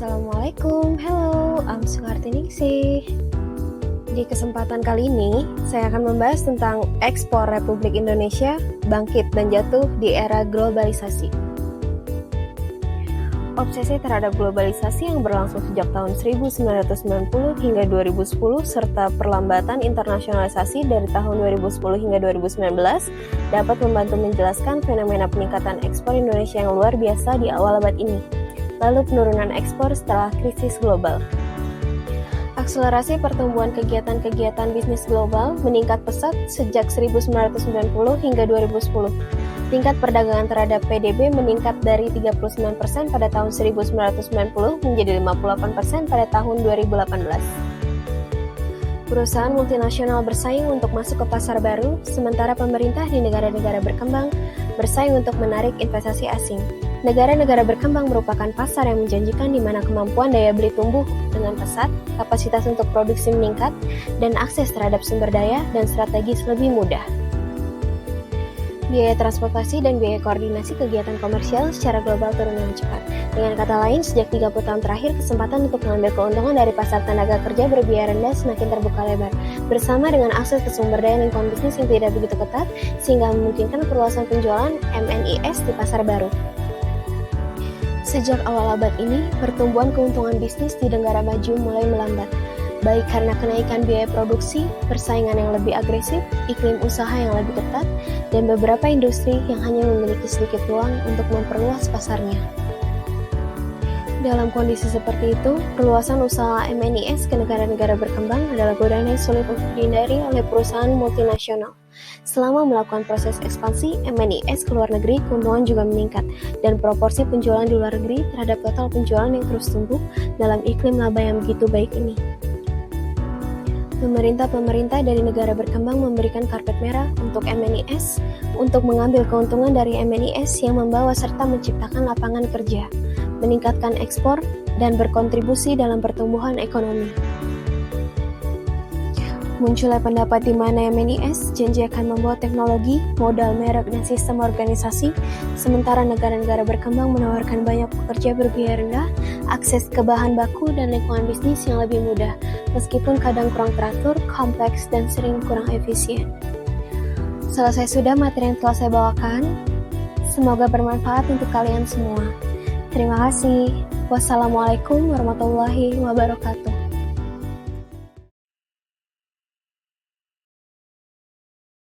Assalamualaikum, hello, I'm Suhartiningsih. Di kesempatan kali ini, saya akan membahas tentang ekspor Republik Indonesia bangkit dan jatuh di era globalisasi. Obsesi terhadap globalisasi yang berlangsung sejak tahun 1990 hingga 2010 serta perlambatan internasionalisasi dari tahun 2010 hingga 2019 dapat membantu menjelaskan fenomena peningkatan ekspor Indonesia yang luar biasa di awal abad ini. Lalu penurunan ekspor setelah krisis global. Akselerasi pertumbuhan kegiatan-kegiatan bisnis global meningkat pesat sejak 1990 hingga 2010. Tingkat perdagangan terhadap PDB meningkat dari 39% pada tahun 1990 menjadi 58% pada tahun 2018. Perusahaan multinasional bersaing untuk masuk ke pasar baru, sementara pemerintah di negara-negara berkembang bersaing untuk menarik investasi asing. Negara-negara berkembang merupakan pasar yang menjanjikan di mana kemampuan daya beli tumbuh dengan pesat, kapasitas untuk produksi meningkat, dan akses terhadap sumber daya dan strategis lebih mudah. Biaya transportasi dan biaya koordinasi kegiatan komersial secara global turun dengan cepat. Dengan kata lain, sejak 30 tahun terakhir, kesempatan untuk mengambil keuntungan dari pasar tenaga kerja berbiaya rendah semakin terbuka lebar, bersama dengan akses ke sumber daya lingkungan bisnis yang tidak begitu ketat, sehingga memungkinkan perluasan penjualan MNIS di pasar baru. Sejak awal abad ini, pertumbuhan keuntungan bisnis di negara maju mulai melambat, baik karena kenaikan biaya produksi, persaingan yang lebih agresif, iklim usaha yang lebih ketat, dan beberapa industri yang hanya memiliki sedikit peluang untuk memperluas pasarnya. Dalam kondisi seperti itu, perluasan usaha MNIS ke negara-negara berkembang adalah godaan yang sulit untuk dihindari oleh perusahaan multinasional. Selama melakukan proses ekspansi MNIS ke luar negeri, keuntungan juga meningkat, dan proporsi penjualan di luar negeri terhadap total penjualan yang terus tumbuh dalam iklim laba yang begitu baik ini. Pemerintah-pemerintah dari negara berkembang memberikan karpet merah untuk MNIS untuk mengambil keuntungan dari MNIS yang membawa serta menciptakan lapangan kerja, meningkatkan ekspor, dan berkontribusi dalam pertumbuhan ekonomi. Munculnya pendapat di mana MNIS janji akan membawa teknologi, modal, merek, dan sistem organisasi, sementara negara-negara berkembang menawarkan banyak pekerja berbiaya rendah, akses ke bahan baku, dan lingkungan bisnis yang lebih mudah, meskipun kadang kurang teratur, kompleks, dan sering kurang efisien. Selesai sudah materi yang telah saya bawakan. Semoga bermanfaat untuk kalian semua. Terima kasih. Wassalamualaikum warahmatullahi wabarakatuh.